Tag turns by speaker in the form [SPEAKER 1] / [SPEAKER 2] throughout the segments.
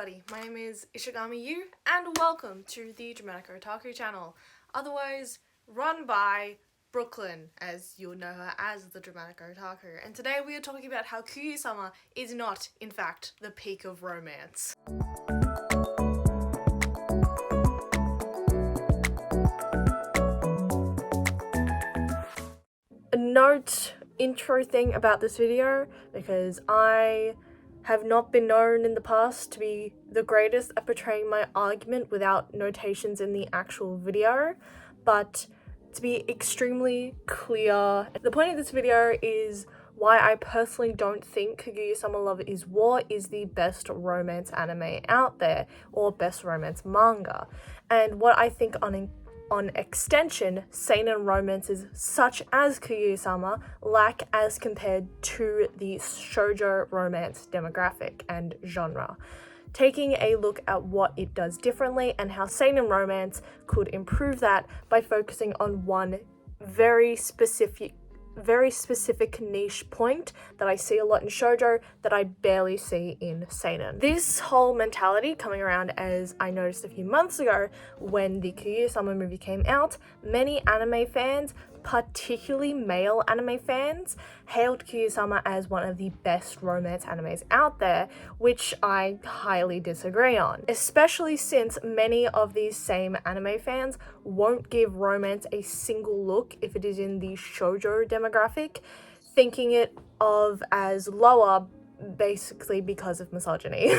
[SPEAKER 1] everybody, my name is Ishigami Yu and welcome to the Dramatic Otaku channel, otherwise run by Brooklyn, as you'll know her as the Dramatic Otaku, and today we are talking about how Kaguya-sama is not, in fact, the peak of romance. A note intro thing about this video, because I have not been known in the past to be the greatest at portraying my argument without notations in the actual video, but to be extremely clear, the point of this video is why I personally don't think Kaguya-sama Love is War is the best romance anime out there, or best romance manga, and what I think on extension, seinen romances such as Kaguya-sama lack as compared to the shoujo romance demographic and genre. Taking a look at what it does differently and how seinen romance could improve that by focusing on one very specific niche point that I see a lot in shoujo that I barely see in seinen. This whole mentality coming around, as I noticed a few months ago when the Kaguya-sama movie came out, many anime fans, particularly male anime fans, hailed Kaguya-sama as one of the best romance animes out there, which I highly disagree on, especially since many of these same anime fans won't give romance a single look if it is in the shoujo demographic, thinking it of as lower basically because of misogyny.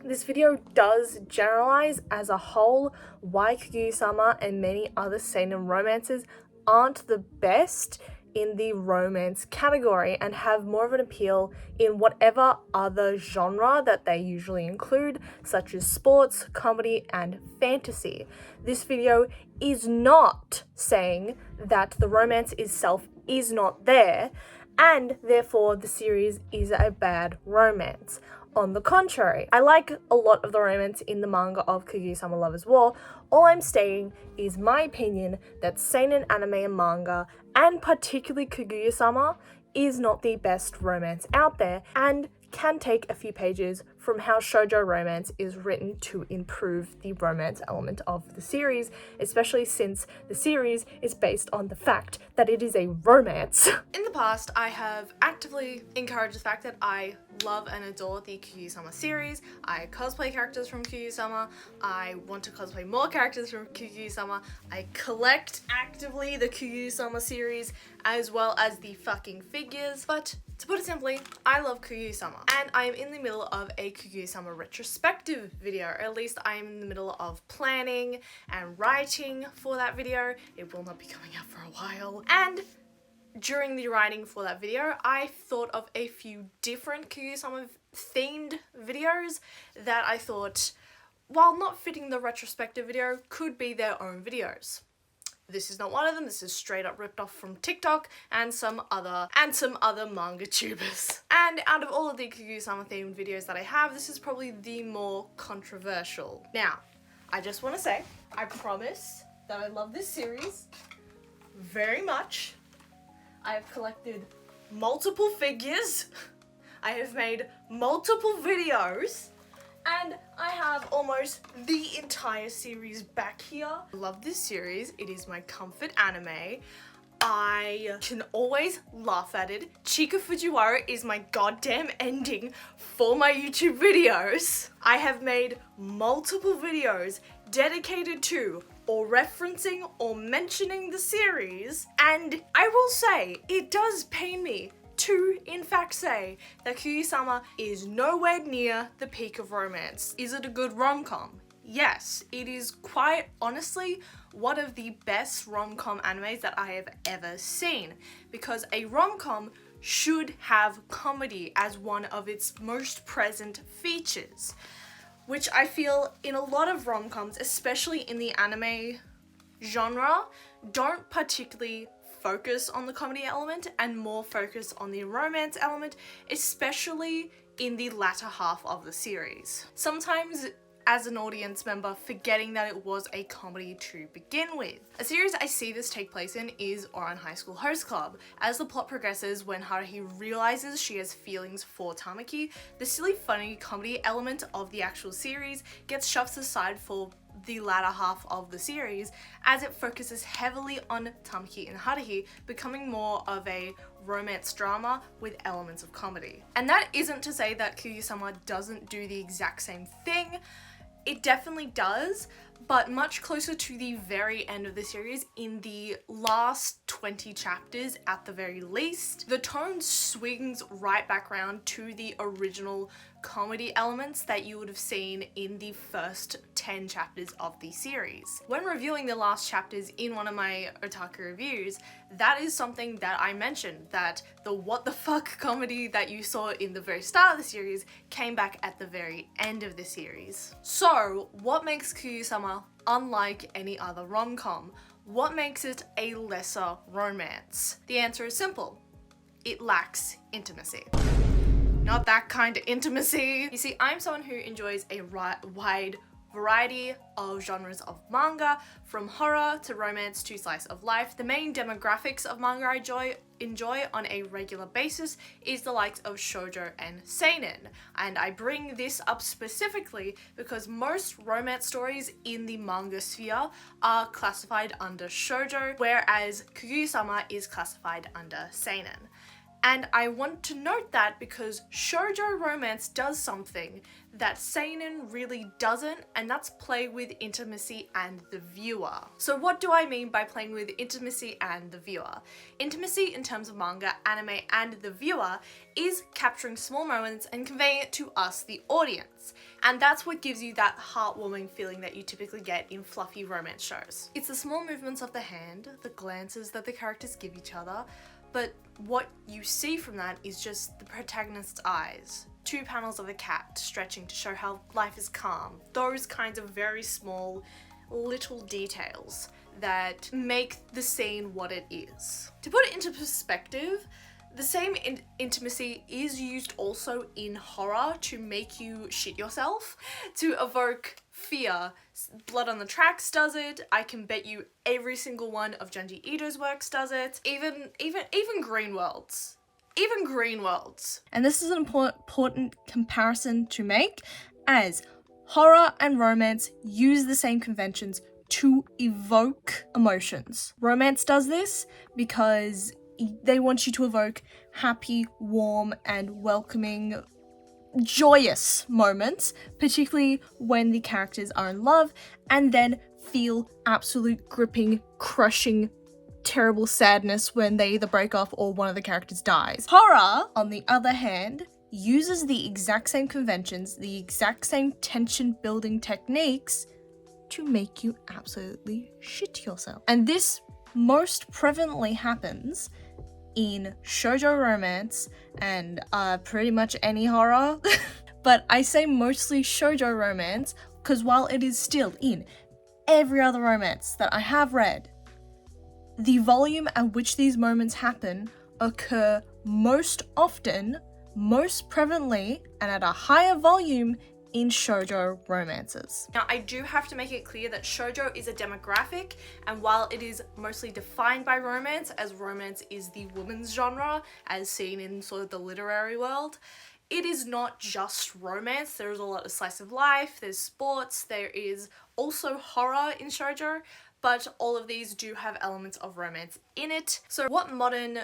[SPEAKER 1] This video does generalize as a whole why Kaguya-sama and many other seinen romances aren't the best in the romance category and have more of an appeal in whatever other genre that they usually include, such as sports, comedy, and fantasy. This video is not saying that the romance itself is not there, and therefore the series is a bad romance. On the contrary, I like a lot of the romance in the manga of Kaguya-sama Love is War. All I'm stating is my opinion that seinen anime and manga, and particularly Kaguya-sama, is not the best romance out there and can take a few pages from how shoujo romance is written to improve the romance element of the series, especially since the series is based on the fact that it is a romance. In the past, I have actively encouraged the fact that I love and adore the Kaguya-sama series. I cosplay characters from Kaguya-sama. I want to cosplay more characters from Kaguya-sama. I collect actively the Kaguya-sama series as well as the fucking figures. But to put it simply, I love Kaguya-sama, and I am in the middle of a Kaguya-sama retrospective video, or at least I am in the middle of planning and writing for that video. It will not be coming out for a while. And during the writing for that video, I thought of a few different Kaguya-sama themed videos that I thought, while not fitting the retrospective video, could be their own videos. This is not one of them. This is straight up ripped off from TikTok and some other manga tubers. And out of all of the Kaguya-sama themed videos that I have, this is probably the more controversial. Now, I just want to say, I promise that I love this series very much. I have collected multiple figures. I have made multiple videos. And I have almost the entire series back here. I love this series. It is my comfort anime. I can always laugh at it. Chika Fujiwara is my goddamn ending for my YouTube videos. I have made multiple videos dedicated to or referencing or mentioning the series, and I will say, it does pain me to, in fact, say that Kaguya-sama is nowhere near the peak of romance. Is it a good rom-com? Yes, it is quite honestly one of the best rom-com animes that I have ever seen, because a rom-com should have comedy as one of its most present features, which I feel in a lot of rom-coms, especially in the anime genre, don't particularly focus on the comedy element and more focus on the romance element, especially in the latter half of the series. Sometimes as an audience member, forgetting that it was a comedy to begin with. A series I see this take place in is Ouran High School Host Club. As the plot progresses, when Haruhi realizes she has feelings for Tamaki, the silly, funny comedy element of the actual series gets shoved aside for the latter half of the series, as it focuses heavily on Tamaki and Haruhi becoming more of a romance drama with elements of comedy. And that isn't to say that Kaguya-sama doesn't do the exact same thing. It definitely does, but much closer to the very end of the series, in the last 20 chapters at the very least, the tone swings right back around to the original comedy elements that you would have seen in the first 10 chapters of the series. When reviewing the last chapters in one of my otaku reviews, that is something that I mentioned, that the what the fuck comedy that you saw in the very start of the series came back at the very end of the series. So, what makes Kaguya-sama unlike any other rom-com? What makes it a lesser romance? The answer is simple. It lacks intimacy. Not that kind of intimacy. You see, I'm someone who enjoys a wide variety of genres of manga, from horror to romance to slice of life. The main demographics of manga I enjoy on a regular basis is the likes of shoujo and seinen. And I bring this up specifically because most romance stories in the manga sphere are classified under shoujo, whereas Kaguya-sama is classified under seinen. And I want to note that because shoujo romance does something that seinen really doesn't, and that's play with intimacy and the viewer. So what do I mean by playing with intimacy and the viewer? Intimacy in terms of manga, anime, and the viewer is capturing small moments and conveying it to us, the audience. And that's what gives you that heartwarming feeling that you typically get in fluffy romance shows. It's the small movements of the hand, the glances that the characters give each other, but what you see from that is just the protagonist's eyes. 2 panels of a cat stretching to show how life is calm. Those kinds of very small little details that make the scene what it is. To put it into perspective, the same intimacy is used also in horror to make you shit yourself, to evoke fear. Blood on the Tracks does it. I can bet you every single one of Junji Ito's works does it. Even Green Worlds. Even Green Worlds. And this is an important comparison to make, as horror and romance use the same conventions to evoke emotions. Romance does this because they want you to evoke happy, warm, and welcoming, joyous moments, particularly when the characters are in love, and then feel absolute gripping, crushing, terrible sadness when they either break off or one of the characters dies. Horror, on the other hand, uses the exact same conventions, the exact same tension building techniques to make you absolutely shit yourself. And this most prevalently happens in shoujo romance and pretty much any horror. But I say mostly shoujo romance because while it is still in every other romance that I have read, the volume at which these moments happen occur most often, most prevalently, and at a higher volume in shoujo romances. Now, I do have to make it clear that shoujo is a demographic, and while it is mostly defined by romance, as romance is the woman's genre, as seen in sort of the literary world, it is not just romance. There's a lot of slice of life, there's sports, there is also horror in shoujo, but all of these do have elements of romance in it. So what modern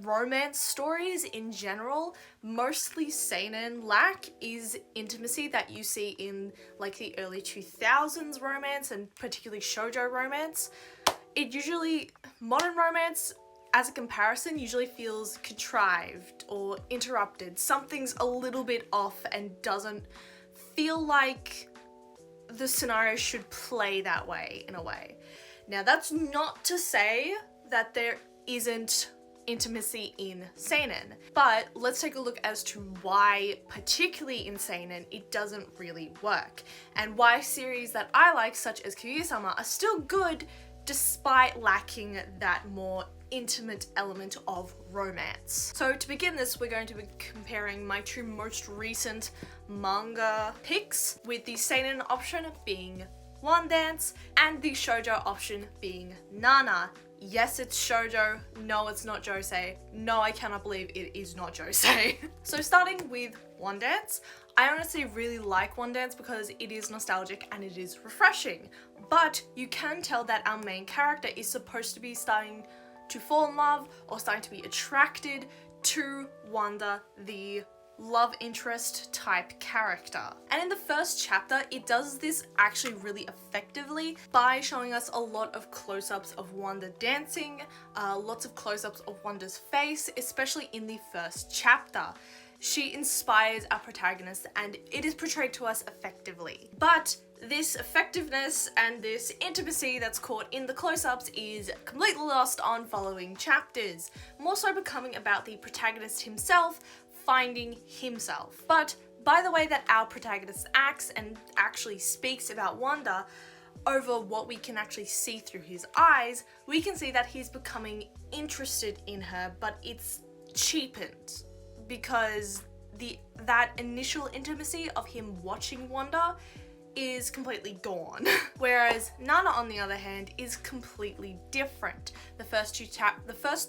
[SPEAKER 1] romance stories in general, mostly seinen, lack is intimacy that you see in like the early 2000s romance, and particularly shoujo romance. Modern romance, as a comparison, usually feels contrived or interrupted. Something's a little bit off and doesn't feel like the scenario should play that way, in a way. Now, that's not to say that there isn't intimacy in seinen, but let's take a look as to why, particularly in seinen, it doesn't really work, and why series that I like, such as Kaguya-sama, are still good despite lacking that more intimate element of romance. So to begin this, we're going to be comparing my two most recent manga picks, with the seinen option being One Dance and the shoujo option being Nana. Yes, it's shoujo. No, it's not josei. No, I cannot believe it is not josei. So starting with One Dance, I honestly really like One Dance because it is nostalgic and it is refreshing. But you can tell that our main character is supposed to be starting to fall in love or starting to be attracted to Wanda, the love interest type character. And in the first chapter, it does this actually really effectively by showing us a lot of close-ups of Wanda dancing, lots of close-ups of Wanda's face, especially in the first chapter. She inspires our protagonist and it is portrayed to us effectively. But this effectiveness and this intimacy that's caught in the close-ups is completely lost on following chapters, more so becoming about the protagonist himself finding himself. But by the way that our protagonist acts and actually speaks about Wanda, over what we can actually see through his eyes, we can see that he's becoming interested in her, but it's cheapened because that initial intimacy of him watching Wanda is completely gone. Whereas Nana, on the other hand, is completely different. The first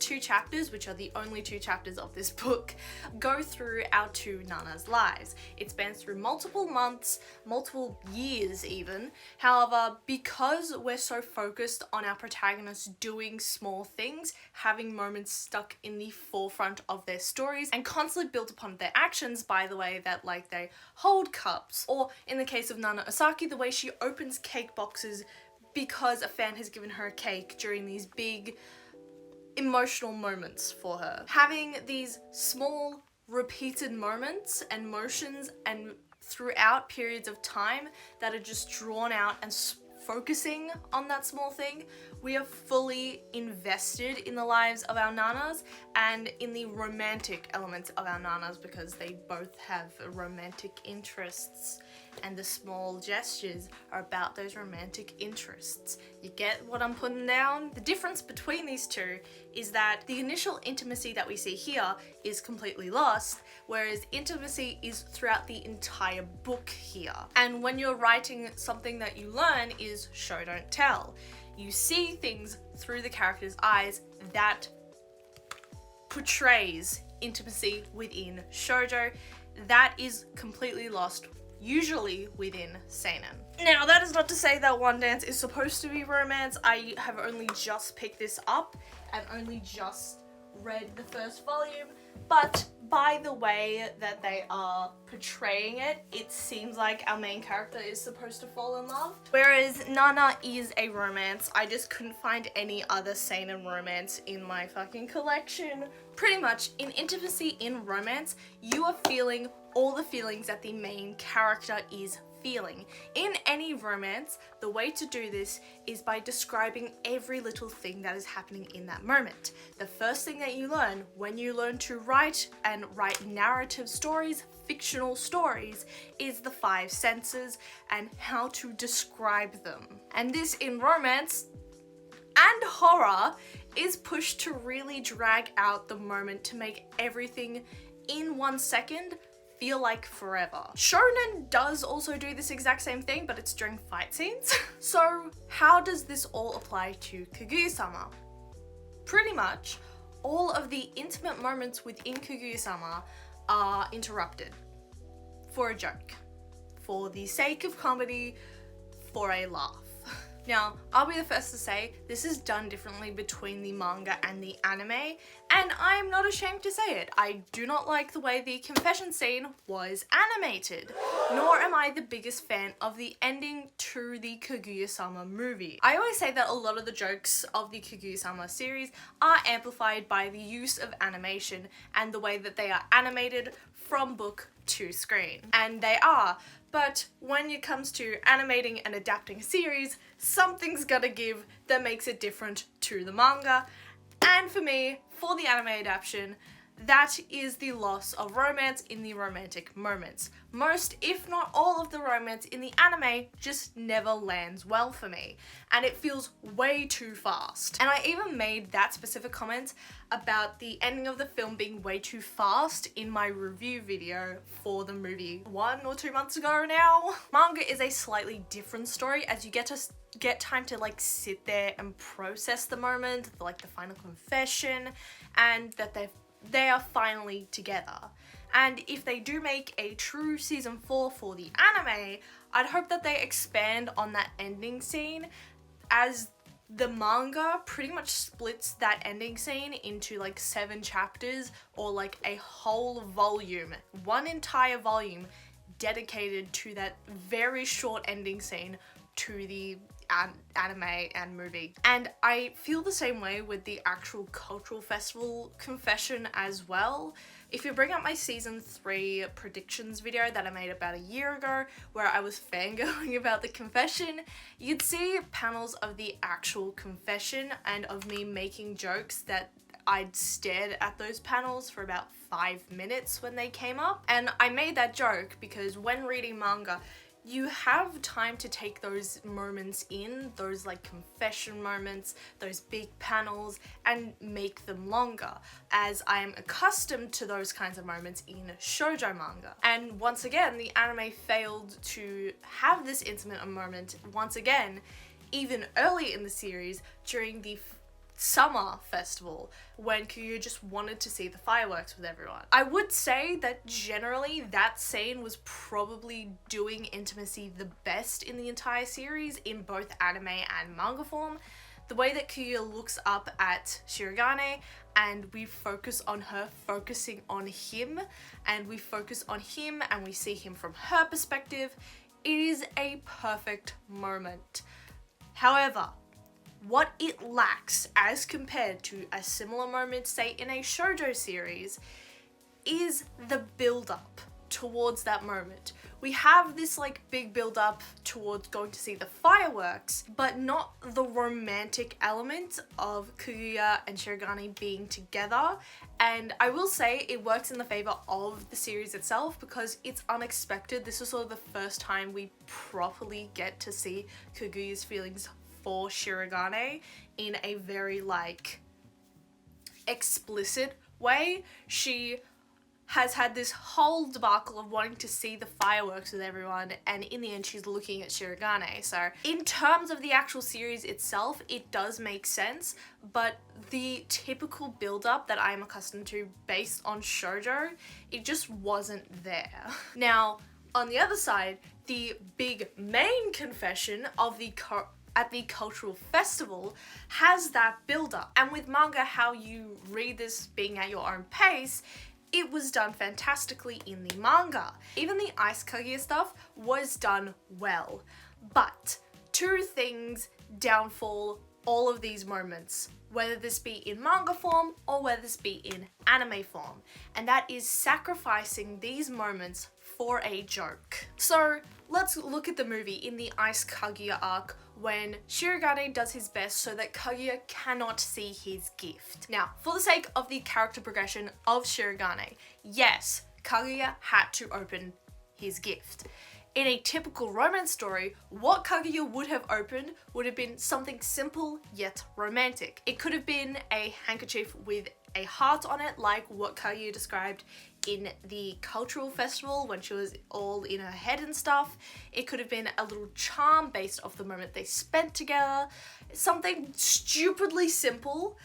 [SPEAKER 1] two chapters, which are the only two chapters of this book, go through our two Nanas' lives. It spans through multiple months, multiple years even. However, because we're so focused on our protagonists doing small things, having moments stuck in the forefront of their stories, and constantly built upon their actions by the way that like they hold cups, or in the case of Nana Osaki, the way she opens cake boxes because a fan has given her a cake during these big emotional moments for her. Having these small repeated moments and motions and throughout periods of time that are just drawn out and focusing on that small thing, we are fully invested in the lives of our Nanas and in the romantic elements of our Nanas because they both have romantic interests, and the small gestures are about those romantic interests. You get what I'm putting down? The difference between these two is that the initial intimacy that we see here is completely lost, whereas intimacy is throughout the entire book here. And when you're writing, something that you learn is show don't tell. You see things through the character's eyes that portrays intimacy within shoujo. That is completely lost, usually within seinen. Now, that is not to say that One Dance is supposed to be romance. I have only just picked this up and only just read the first volume, but by the way that they are portraying it, it seems like our main character is supposed to fall in love. Whereas Nana is a romance. I just couldn't find any other seinen romance in my fucking collection. Pretty much, in intimacy in romance, you are feeling all the feelings that the main character is feeling. In any romance, the way to do this is by describing every little thing that is happening in that moment. The first thing that you learn when you learn to write and write narrative stories, fictional stories, is the 5 senses and how to describe them. And this in romance and horror is pushed to really drag out the moment to make everything in 1 second feel like forever. Shonen does also do this exact same thing, but it's during fight scenes. So how does this all apply to Kaguya-sama? Pretty much all of the intimate moments within Kaguya-sama are interrupted for a joke, for the sake of comedy, for a laugh. Now, I'll be the first to say this is done differently between the manga and the anime, and I'm not ashamed to say it. I do not like the way the confession scene was animated, nor am I the biggest fan of the ending to the Kaguya-sama movie. I always say that a lot of the jokes of the Kaguya-sama series are amplified by the use of animation and the way that they are animated from book to screen. And they are. But when it comes to animating and adapting a series, something's gotta give that makes it different to the manga. And for me, for the anime adaptation, that is the loss of romance in the romantic moments. Most, if not all, of the romance in the anime just never lands well for me, and it feels way too fast. And I even made that specific comment about the ending of the film being way too fast in my review video for the movie 1 or 2 months ago now. Manga is a slightly different story, as you get time to like sit there and process the moment, like the final confession, and that they are finally together. And if they do make a true season 4 for the anime, I'd hope that they expand on that ending scene, as the manga pretty much splits that ending scene into like 7 chapters, or like a whole volume, one entire volume dedicated to that very short ending scene to the anime and movie. And I feel the same way with the actual cultural festival confession as well. If you bring up my season 3 predictions video that I made about a year ago, where I was fangirling about the confession, you'd see panels of the actual confession and of me making jokes that I'd stared at those panels for about 5 minutes when they came up. And I made that joke because when reading manga, you have time to take those moments in, those like confession moments, those big panels, and make them longer, as I am accustomed to those kinds of moments in shoujo manga. And once again, the anime failed to have this intimate moment once again, even early in the series during the summer festival, when Kaguya just wanted to see the fireworks with everyone. I would say that generally that scene was probably doing intimacy the best in the entire series in both anime and manga form. The way that Kaguya looks up at Shirogane and we focus on her focusing on him, and we focus on him and we see him from her perspective, it is a perfect moment. However, what it lacks as compared to a similar moment, say in a shoujo series, is the build-up towards that moment. We have this like big build-up towards going to see the fireworks, but not the romantic element of Kaguya and Shirogane being together. And I will say it works in the favor of the series itself because it's unexpected. This is sort of the first time we properly get to see Kaguya's feelings for Shirogane in a very like explicit way. She has had this whole debacle of wanting to see the fireworks with everyone, and in the end she's looking at Shirogane. So in terms of the actual series itself, it does make sense, but the typical build-up that I'm accustomed to based on shoujo, it just wasn't there. Now, on the other side, the big main confession of at the cultural festival has that build-up. And with manga, how you read this being at your own pace, it was done fantastically in the manga. Even the Ice Kaguya stuff was done well. But 2 things downfall all of these moments, whether this be in manga form or whether this be in anime form, and that is sacrificing these moments for a joke. So let's look at the movie in the Ice Kaguya arc when Shirogane does his best so that Kaguya cannot see his gift. Now, for the sake of the character progression of Shirogane, yes, Kaguya had to open his gift. In a typical romance story, what Kaguya would have opened would have been something simple yet romantic. It could have been a handkerchief with a heart on it, like what Kaguya described in the cultural festival when she was all in her head and stuff. It could have been a little charm based off the moment they spent together. Something stupidly simple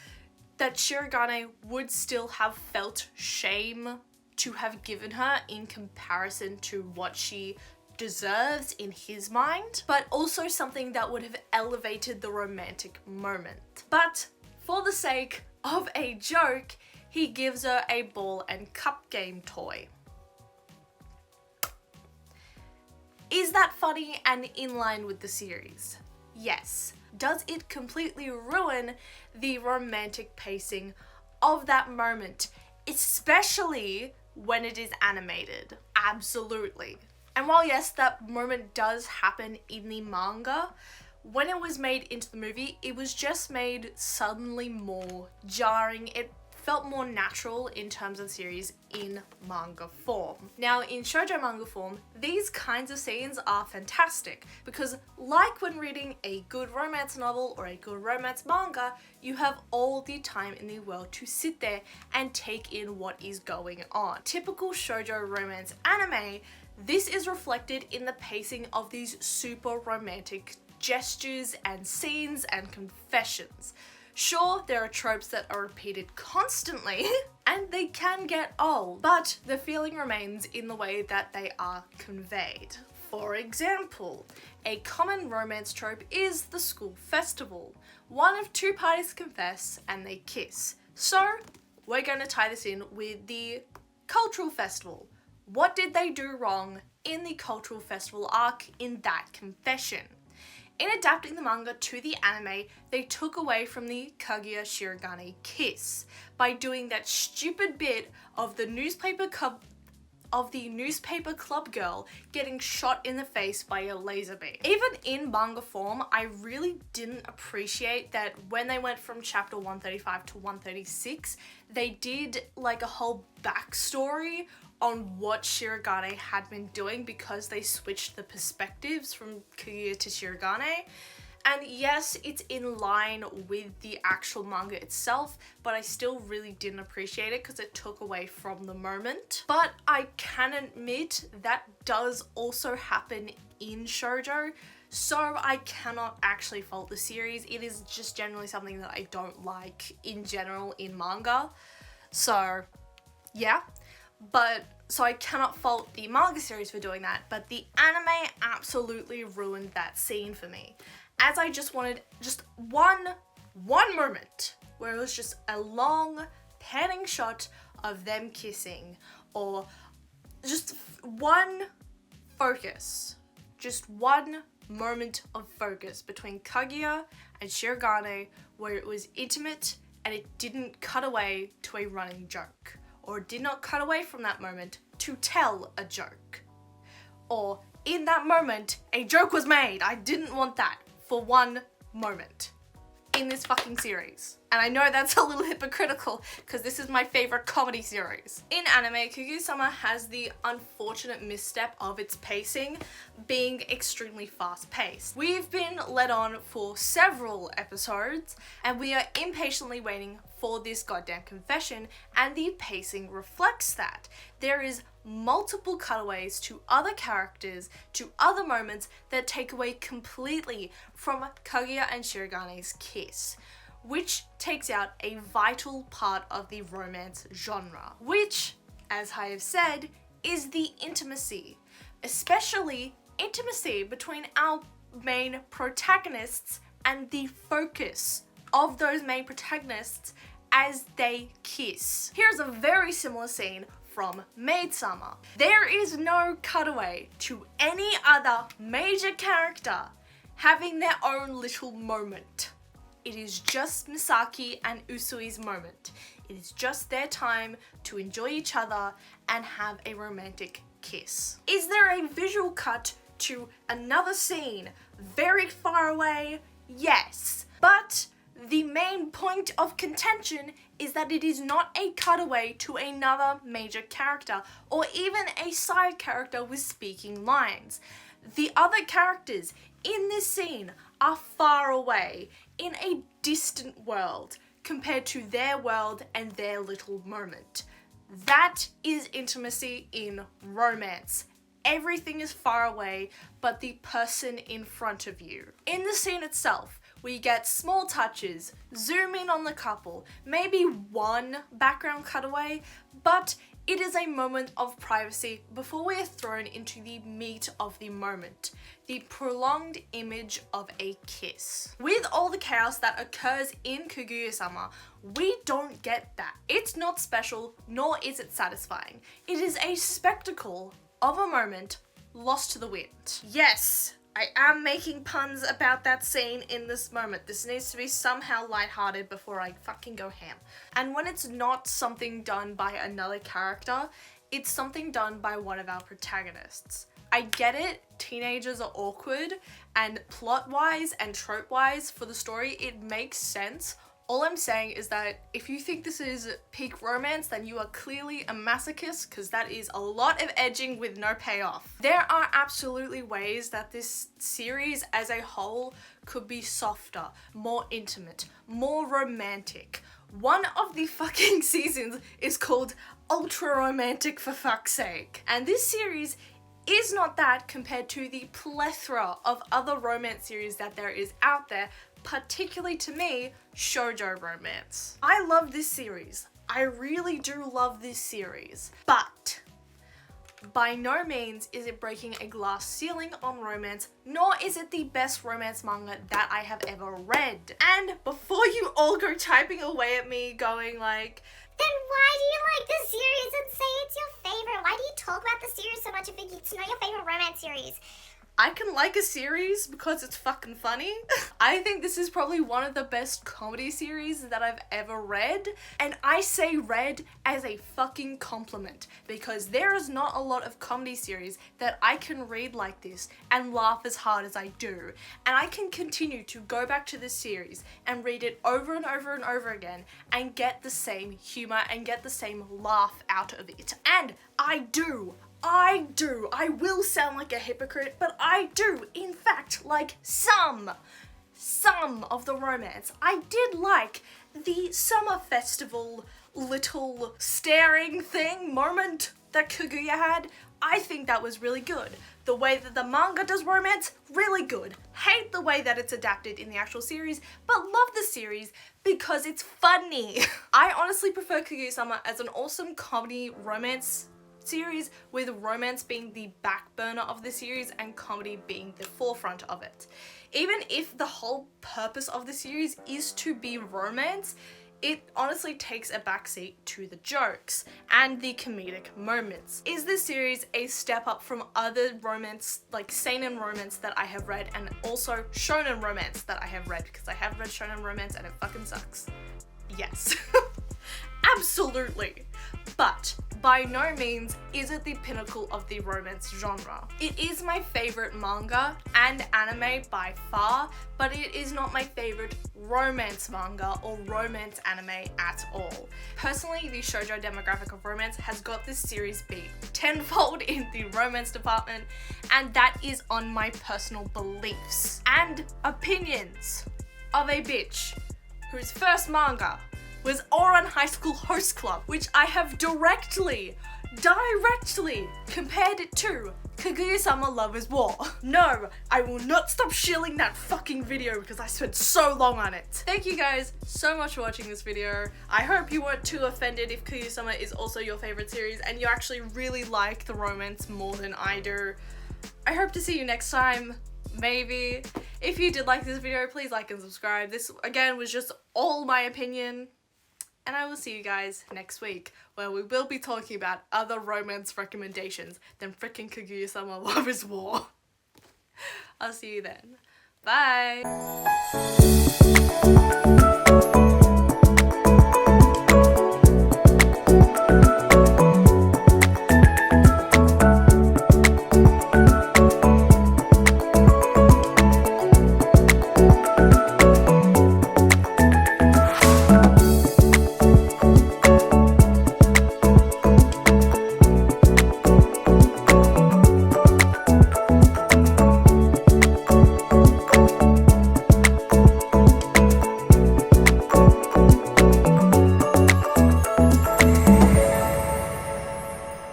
[SPEAKER 1] that Shirogane would still have felt shame to have given her in comparison to what she deserves in his mind, but also something that would have elevated the romantic moment. But for the sake of a joke, he gives her a ball and cup game toy. Is that funny and in line with the series? Yes. Does it completely ruin the romantic pacing of that moment, especially when it is animated? Absolutely. And while yes, that moment does happen in the manga, when it was made into the movie, it was just made suddenly more jarring. It felt more natural in terms of the series in manga form. Now, in shoujo manga form, these kinds of scenes are fantastic because, like when reading a good romance novel or a good romance manga, you have all the time in the world to sit there and take in what is going on. Typical shoujo romance anime, this is reflected in the pacing of these super romantic gestures and scenes and confessions. Sure, there are tropes that are repeated constantly and they can get old, but the feeling remains in the way that they are conveyed. For example, a common romance trope is the school festival. One of two parties confess and they kiss. So, we're going to tie this in with the cultural festival. What did they do wrong in the cultural festival arc in that confession? In adapting the manga to the anime, they took away from the Kaguya-Shirogane kiss by doing that stupid bit of the newspaper club girl getting shot in the face by a laser beam. Even in manga form, I really didn't appreciate that when they went from chapter 135 to 136, they did like a whole backstory on what Shirogane had been doing because they switched the perspectives from Kaguya to Shirogane. And yes, it's in line with the actual manga itself, but I still really didn't appreciate it because it took away from the moment. But I can admit that does also happen in shoujo, so I cannot actually fault the series. It is just generally something that I don't like in general in manga. So yeah. So I cannot fault the manga series for doing that, but the anime absolutely ruined that scene for me. As I just wanted just one moment where it was just a long panning shot of them kissing, or just one focus, just one moment of focus between Kaguya and Shirogane where it was intimate and it didn't cut away to a running joke, or did not cut away from that moment to tell a joke. Or in that moment, a joke was made. I didn't want that for one moment in this fucking series. And I know that's a little hypocritical because this is my favorite comedy series. In anime, Kaguya-sama has the unfortunate misstep of its pacing being extremely fast-paced. We've been led on for several episodes and we are impatiently waiting for this goddamn confession, and the pacing reflects that. There is multiple cutaways to other characters, to other moments that take away completely from Kaguya and Shirogane's kiss, which takes out a vital part of the romance genre, which, as I have said, is the intimacy, especially intimacy between our main protagonists and the focus of those main protagonists as they kiss. Here's a very similar scene from Maid-sama. There is no cutaway to any other major character having their own little moment. It is just Misaki and Usui's moment. It is just their time to enjoy each other and have a romantic kiss. Is there a visual cut to another scene very far away? Yes, but the main point of contention is that it is not a cutaway to another major character or even a side character with speaking lines. The other characters in this scene are far away in a distant world compared to their world and their little moment. That is intimacy in romance. Everything is far away but the person in front of you. In the scene itself, we get small touches, zoom in on the couple, maybe one background cutaway, but it is a moment of privacy before we are thrown into the meat of the moment, the prolonged image of a kiss. With all the chaos that occurs in Kaguya-sama, we don't get that. It's not special, nor is it satisfying. It is a spectacle of a moment lost to the wind. Yes, I am making puns about that scene in this moment. This needs to be somehow lighthearted before I fucking go ham. And when it's not something done by another character, it's something done by one of our protagonists. I get it, teenagers are awkward, and plot-wise and trope-wise for the story, it makes sense All I'm saying is that if you think this is peak romance, then you are clearly a masochist, because that is a lot of edging with no payoff. There are absolutely ways that this series as a whole could be softer, more intimate, more romantic. One of the fucking seasons is called Ultra Romantic, for fuck's sake. And this series is not that compared to the plethora of other romance series that there is out there, particularly to me, shoujo romance. I love this series. I really do love this series. But by no means is it breaking a glass ceiling on romance, nor is it the best romance manga that I have ever read. And before you all go typing away at me going like,
[SPEAKER 2] then why do you like this series and say it's your favorite? Why do you talk about the series so much if it's not your favorite romance series?
[SPEAKER 1] I can like a series because it's fucking funny. I think this is probably one of the best comedy series that I've ever read. And I say read as a fucking compliment, because there is not a lot of comedy series that I can read like this and laugh as hard as I do. And I can continue to go back to this series and read it over and over and over again and get the same humor and get the same laugh out of it. And I do. I will sound like a hypocrite, but I do, in fact, like some of the romance. I did like the summer festival little staring thing moment that Kaguya had. I think that was really good. The way that the manga does romance, really good. Hate the way that it's adapted in the actual series, but love the series because it's funny. I honestly prefer Kaguya-sama as an awesome comedy romance series, with romance being the back burner of the series and comedy being the forefront of it. Even if the whole purpose of the series is to be romance, it honestly takes a backseat to the jokes and the comedic moments. Is this series a step up from other romance, like seinen romance that I have read, and also shonen romance that I have read, because I have read shonen romance and it fucking sucks? Yes. Absolutely. But by no means is it the pinnacle of the romance genre. It is my favorite manga and anime by far, but it is not my favorite romance manga or romance anime at all. Personally, the shoujo demographic of romance has got this series beat tenfold in the romance department, and that is on my personal beliefs and opinions of a bitch whose first manga was Ouran High School Host Club, which I have directly compared it to Kaguya-sama Love is War. No, I will not stop shilling that fucking video because I spent so long on it. Thank you guys so much for watching this video. I hope you weren't too offended if Kaguya-sama is also your favorite series and you actually really like the romance more than I do. I hope to see you next time. Maybe. If you did like this video, please like and subscribe. This, again, was just all my opinion. And I will see you guys next week, where we will be talking about other romance recommendations than frickin' Kaguya-sama Love is War. I'll see you then. Bye!